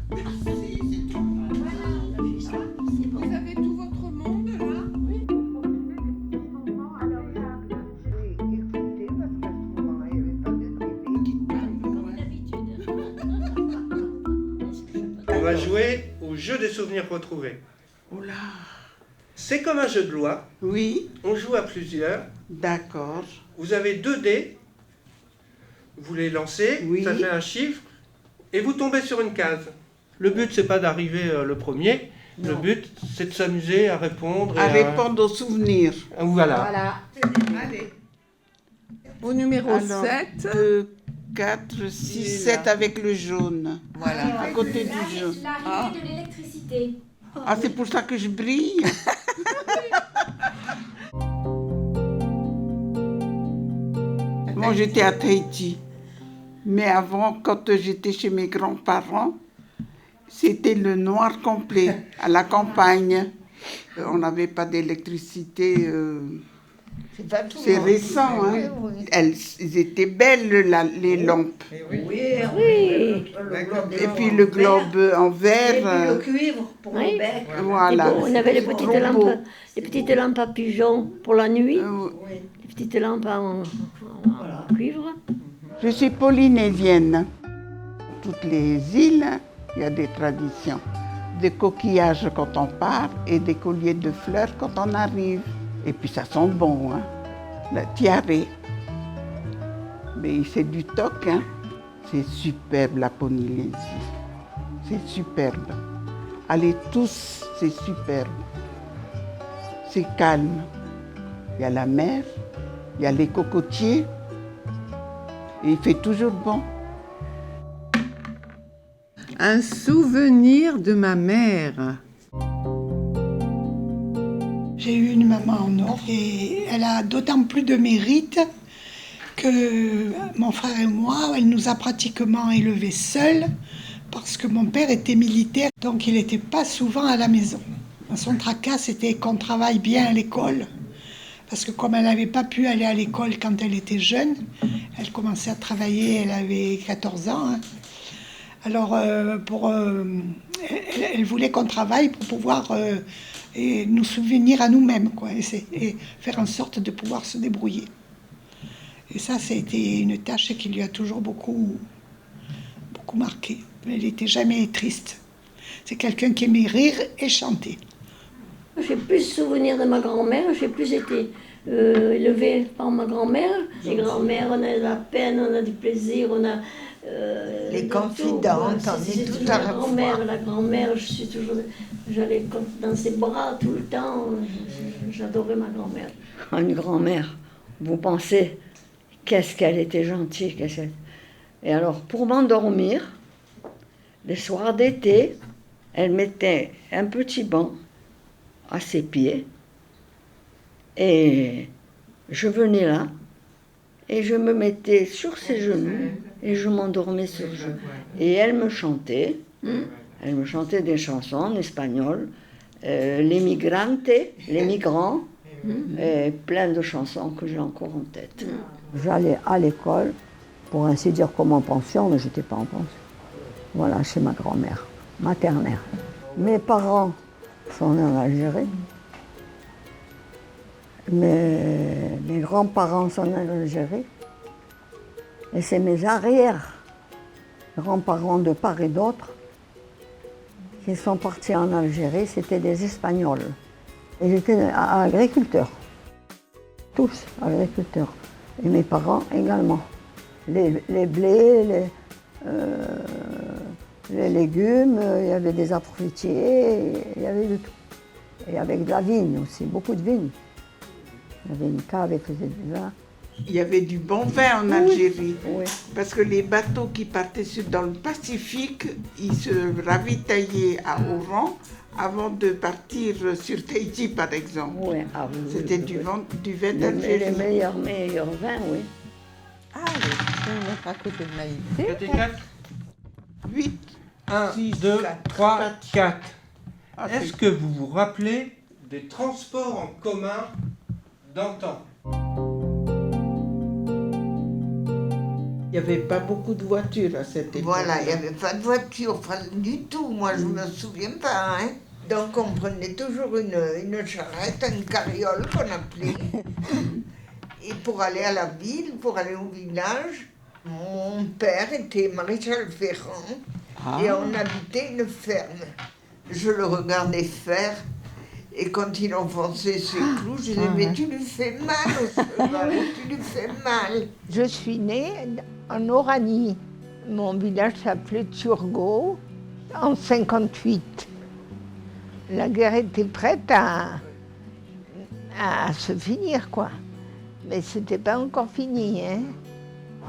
Vous avez tout votre monde là? On va jouer au jeu des souvenirs retrouvés. Oula. C'est comme un jeu de loi. Oui, On joue à plusieurs. d'accord. Vous avez 2 dés. Vous les lancez, Oui. ça fait un chiffre, et vous tombez sur une case. Le but, c'est pas d'arriver le premier. Le Non. but, c'est de s'amuser à répondre. À répondre aux souvenirs. Voilà. Allez. Au numéro Alors, 7. 2, 4, 6, Il est 7 là. avec le jaune. Voilà. À côté du jaune. L'arrivée de l'électricité. Ah, c'est pour ça que je brille. Moi, j'étais à Tahiti. Mais avant, quand j'étais chez mes grands-parents, c'était le noir complet, à la campagne. On n'avait pas d'électricité. C'est récent, hein. Elles étaient belles, les lampes. Oui. Et puis le globe en verre. Le cuivre pour Oui. le bec. Voilà. On avait les petites Trop beau. lampes, à pigeons pour la nuit, Oui. les petites lampes en cuivre. Je suis polynésienne. Toutes les îles, il y a des traditions. Des coquillages quand on part et des colliers de fleurs quand on arrive. Et puis ça sent bon, hein. La tiare. Mais c'est du toc, hein. C'est superbe la Polynésie. C'est superbe. Allez tous, c'est superbe. C'est calme. Il y a la mer, il y a les cocotiers. Et il fait toujours bon. Un souvenir de ma mère. J'ai eu une maman en or et elle a d'autant plus de mérite que mon frère et moi, elle nous a pratiquement élevés seuls parce que mon père était militaire, donc il n'était pas souvent à la maison. Son tracas, c'était qu'on travaille bien à l'école. Parce que comme elle n'avait pas pu aller à l'école quand elle était jeune, elle commençait à travailler, elle avait 14 ans. Hein. Alors, elle voulait qu'on travaille pour pouvoir et nous souvenir à nous-mêmes, quoi, et faire en sorte de pouvoir se débrouiller. Et ça a été une tâche qui lui a toujours beaucoup marqué. Elle n'était jamais triste. C'est quelqu'un qui aimait rire et chanter. J'ai plus souvenir de ma grand-mère, j'ai plus été élevée par ma grand-mère. Les grand-mères, on a de la peine, on a du plaisir, on a... Les de confidentes, tout. on est toujours tout à la fois. La grand-mère, j'allais dans ses bras tout le temps. J'adorais ma grand-mère. Une grand-mère, vous pensez, qu'est-ce qu'elle était gentille. Et alors, pour m'endormir, les soirs d'été, elle mettait un petit banc à ses pieds et je venais là et je me mettais sur ses genoux et je m'endormais sur eux. Et elle me chantait des chansons en espagnol, les migrantes, les migrants, et plein de chansons que j'ai encore en tête. J'allais à l'école, pour ainsi dire comme en pension, mais je n'étais pas en pension. Voilà, chez ma grand-mère, maternelle. Mes parents sont en Algérie. Mes grands-parents sont en Algérie. Et c'est mes arrière-grands-parents de part et d'autre qui sont partis en Algérie. C'était des Espagnols. Ils étaient agriculteurs. Tous agriculteurs. Et mes parents également. Les blés, les légumes, il y avait des arbres fruitiers, il y avait de tout. Et avec de la vigne aussi, beaucoup de vignes. Il y avait une cave et faisait du vin. Il y avait du bon vin en Algérie. Oui. Parce que les bateaux qui partaient dans le Pacifique, ils se ravitaillaient à Oran avant de partir sur Tahiti, par exemple. Oui. C'était du vin Les d'Algérie. meilleurs vins, oui. Allez, je vais me mettre à côté de Maïté. 8. 1, Six, 2, quatre. 3, 4. Ah, Est-ce que vous vous rappelez des transports en commun d'antan? Il Il n'y avait pas beaucoup de voitures à cette époque. Voilà, il n'y avait pas de voiture, enfin, du tout. Moi, je ne me souviens pas. Hein. Donc, on prenait toujours une charrette, une carriole qu'on appelait. Et pour aller à la ville, pour aller au village, mon père était maréchal ferrant et on habitait une ferme. Je le regardais faire et quand il enfonçait ses clous, je disais mais tu lui fais mal au cheval, tu lui fais mal. Je suis née en Oranie. Mon village s'appelait Turgot en 58. La guerre était prête à se finir, quoi. Mais c'était pas encore fini, hein.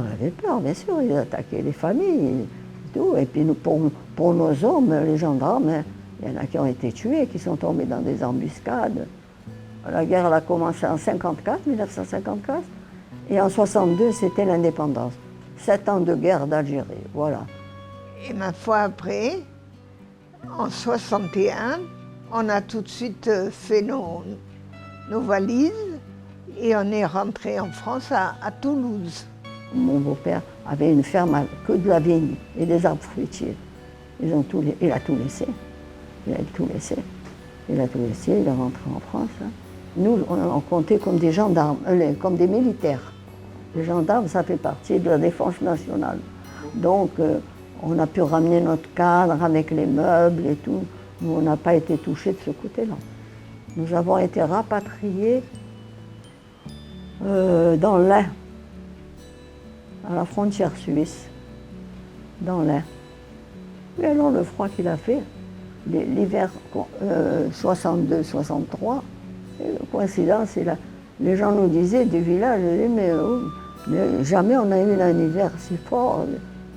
On avait peur, bien sûr, ils attaquaient les familles et tout. Et puis nous, pour nos hommes, les gendarmes, il y en a qui ont été tués, qui sont tombés dans des embuscades. La guerre elle a commencé en 1954, et en 62, c'était l'indépendance. 7 ans de guerre d'Algérie, voilà. Et ma foi après, en 61, on a tout de suite fait nos valises et on est rentré en France à Toulouse. Mon beau-père avait une ferme que de la vigne et des arbres fruitiers. Il a tout laissé. Il a tout laissé. Il est rentré en France. Hein. Nous, on comptait comme des gendarmes, comme des militaires. Les gendarmes, ça fait partie de la défense nationale. Donc, on a pu ramener notre cadre avec les meubles et tout. Nous, on n'a pas été touchés de ce côté-là. Nous avons été rapatriés dans l'Ain, à la frontière suisse, dans l'Ain. Et alors, le froid qu'il a fait, l'hiver 62-63, coïncidence, les gens nous disaient du village, mais jamais on a eu un hiver si fort.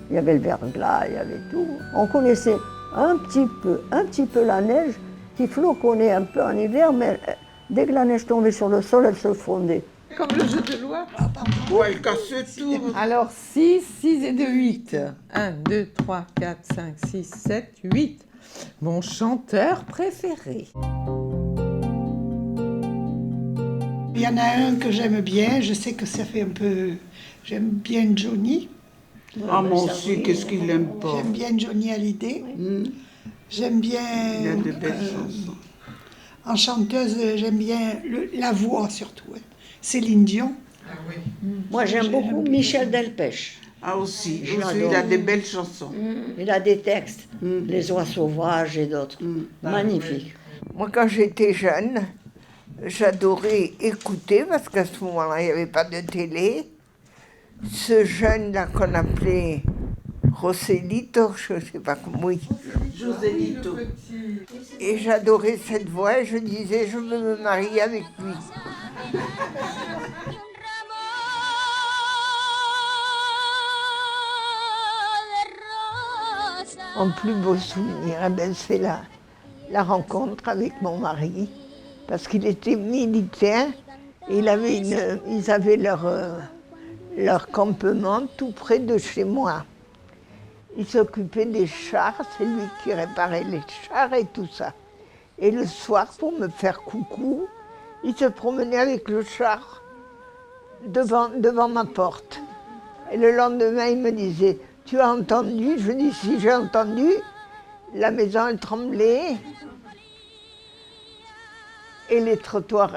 Il y avait le verglas, il y avait tout. On connaissait un petit peu la neige qui floconnait un peu en hiver, mais dès que la neige tombait sur le sol, elle se fondait. Comme le jeu de loi. Oh, elle casse tout. Alors 6, 6 et 2, 8. 1, 2, 3, 4, 5, 6, 7, 8. Mon chanteur préféré. Il y en a un que j'aime bien, je sais que ça fait un peu... J'aime bien Johnny. Ah, moi aussi, qu'est-ce qu'il n'aime pas. J'aime bien Johnny Hallyday. J'aime bien... Il a de belles chansons. En chanteuse, j'aime bien la voix surtout. Hein. Céline Dion. Moi, j'aime beaucoup Michel Delpech. Ah aussi, Je il l'adore. a des belles chansons. Il a des textes, Les oies sauvages et d'autres. Magnifiques. Moi, quand j'étais jeune, j'adorais écouter, parce qu'à ce moment-là, il n'y avait pas de télé, ce jeune-là qu'on appelait Roselito, je ne sais pas comment il... Joselito. Et j'adorais cette voix et je disais, je veux me marier avec lui. Mon plus beau souvenir, c'est la rencontre avec mon mari, parce qu'il était militaire et ils avaient leur campement tout près de chez moi. Il s'occupait des chars, c'est lui qui réparait les chars et tout ça. Et le soir, pour me faire coucou, il se promenait avec le char devant ma porte. Et le lendemain, il me disait, tu as entendu? Je dis, si j'ai entendu. La maison, elle tremblait. Et les trottoirs,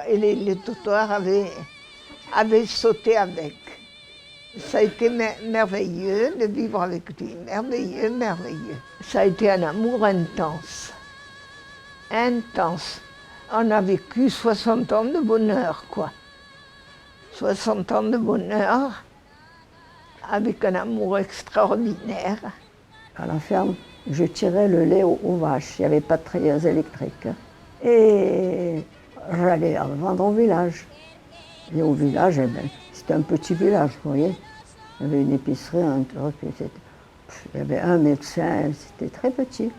avaient sauté avec. Ça a été merveilleux de vivre avec lui, merveilleux, merveilleux. Ça a été un amour intense, intense. On a vécu 60 ans de bonheur, quoi. 60 ans de bonheur, avec un amour extraordinaire. À la ferme, je tirais le lait aux vaches, il n'y avait pas de treilleuse électrique. Et j'allais vendre au village. Et au village, c'était un petit village, vous voyez. Il y avait une épicerie, un truc, il y avait un médecin, c'était très petit.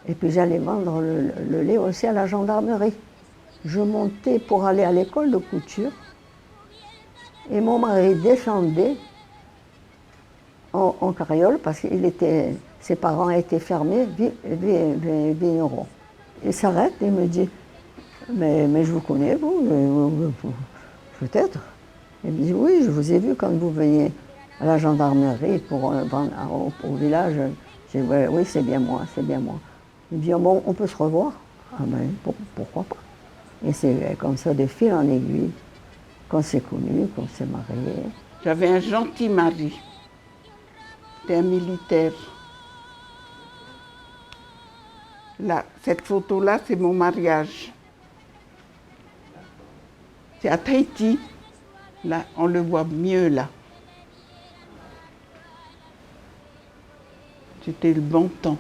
Et puis j'allais vendre le lait aussi à la gendarmerie. Je montais pour aller à l'école de couture. Et mon mari descendait en carriole parce que ses parents étaient fermés, vignerons. Il s'arrête et me dit, mais je vous connais, vous peut-être. Il me dit, oui, je vous ai vu quand vous veniez à la gendarmerie pour au village. J'ai dit, ouais, oui, c'est bien moi, c'est bien moi. Il me dit, bon, on peut se revoir? Ah ben, pourquoi pas? Et c'est comme ça, de fil en aiguille, qu'on s'est connus, qu'on s'est mariés. J'avais un gentil mari. C'était un militaire. Là, cette photo-là, c'est mon mariage. C'est à Tahiti. Là, on le voit mieux, là. C'était le bon temps.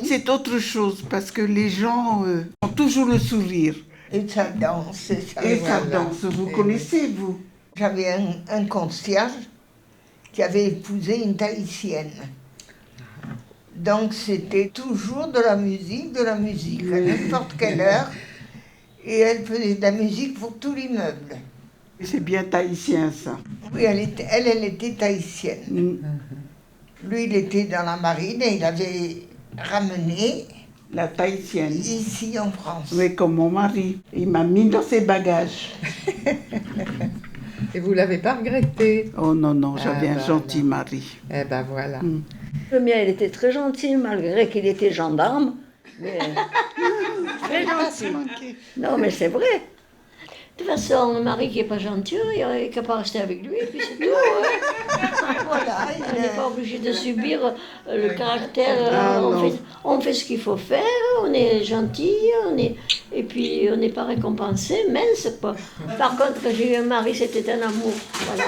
C'est autre chose, parce que les gens ont toujours le sourire. Et ça danse. Et ça danse. Vous connaissez, vous? J'avais un concierge qui avait épousé une Tahitienne. Donc c'était toujours de la musique, à n'importe quelle heure. Et elle faisait de la musique pour tout l'immeuble. C'est bien tahitien, ça. Oui, elle était tahitienne. Lui, il était dans la marine et il avait ramené La tahitienne. ici en France. Oui, comme mon mari. Il m'a mis dans ses bagages. Et vous l'avez pas regretté? Oh non, non, j'avais un voilà. gentil mari. Eh ben voilà. Le mien, il était très gentil, malgré qu'il était gendarme. Mais... très gentil. Non, mais c'est vrai. De toute façon, un mari qui n'est pas gentil, il n'y a qu'à pas rester avec lui, et puis c'est tout. Hein. Voilà, On n'est pas obligé de subir le caractère. Ah, On fait ce qu'il faut faire, on est gentil, et puis on n'est pas récompensé, mince quoi. Par contre, quand j'ai eu un mari, c'était un amour. Voilà.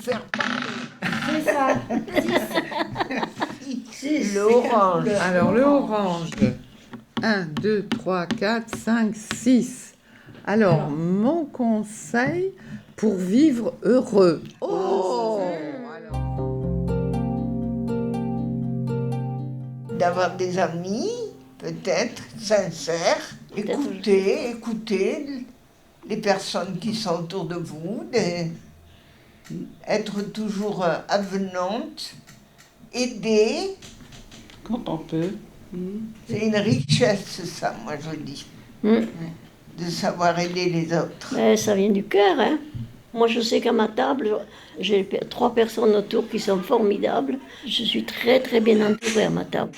C'est ça. l'orange. Alors le orange. 1, 2, 3, 4, 5, 6. Alors, mon conseil pour vivre heureux. Oh D'avoir des amis, peut-être, sincères. Écouter les personnes qui sont autour de vous. Être toujours avenante. Aider. Quand on peut. C'est une richesse, ça, moi, je dis. De savoir aider les autres. Mais ça vient du cœur, hein. Moi, je sais qu'à ma table, j'ai 3 personnes autour qui sont formidables. Je suis très, très bien entourée à ma table.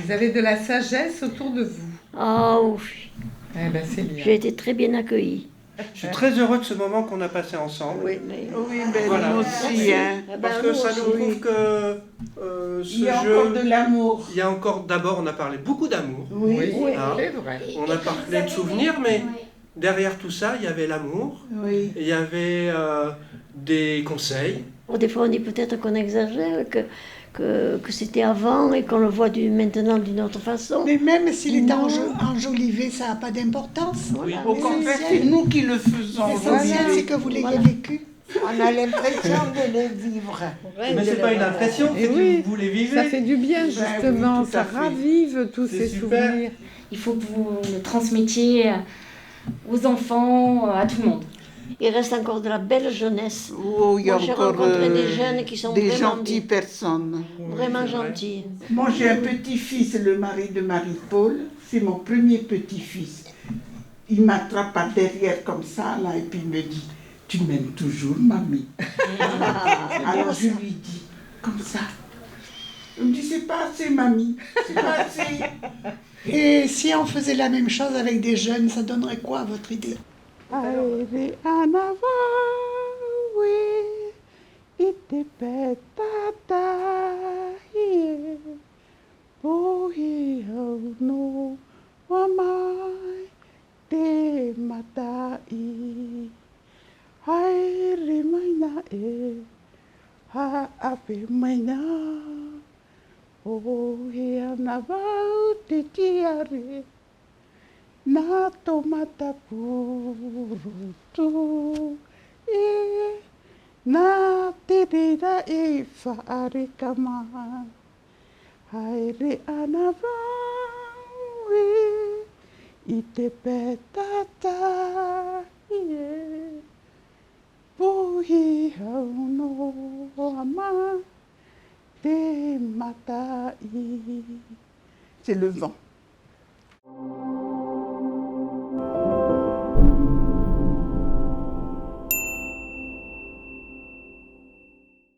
Vous avez de la sagesse autour de vous. Ah oui, Eh ben c'est bien. j'ai été très bien accueillie. Je suis très heureux de ce moment qu'on a passé ensemble. Oui. Oui, ben Voilà. nous aussi, hein. Ah ben, Parce que nous ça aussi. nous prouve que Il y ce a jeu... encore de l'amour. Il y a encore, d'abord, on a parlé beaucoup d'amour. Oui. Hein. C'est vrai. On a parlé de souvenirs, mais derrière tout ça, il y avait l'amour, Oui. il y avait des conseils. Des fois, on dit peut-être qu'on exagère, que c'était avant et qu'on le voit maintenant d'une autre façon. Mais même s'il est Non. enjolivé, ça n'a pas d'importance. Oui, Voilà. au contraire, c'est nous qui le faisons. L'essentiel, c'est que vous l'ayez vécu. On a l'impression de les vivre. Mais c'est pas une impression, Et c'est oui, que vous les vivez. Ça fait du bien, oui, justement. tout à Ça fait. ravive tous C'est ces super. souvenirs. Il faut que vous le transmettiez aux enfants, à tout le monde. Il reste encore de la belle jeunesse. Oh, il y a Moi, j'ai encore rencontré des jeunes qui sont des vraiment gentilles personnes. Vraiment c'est vrai. gentils. Moi, j'ai un petit-fils, le mari de Marie-Paul. C'est mon premier petit-fils. Il m'attrape par derrière comme ça, là, et puis il me dit, tu m'aimes toujours, mamie. Alors je lui dis, comme ça. Il me dit, c'est pas assez, mamie. C'est pas assez. Et si on faisait la même chose avec des jeunes, ça donnerait quoi à votre idée? Aire anavawe, ite petata, ie, pohi no wamai, te matai. Aire maina ha ape maina, pohi anavau te tiare. Na tomata purutu e na terera e whaare kama haere ana wawe i te petata e pohi hau no ama te matai. C'est le vent.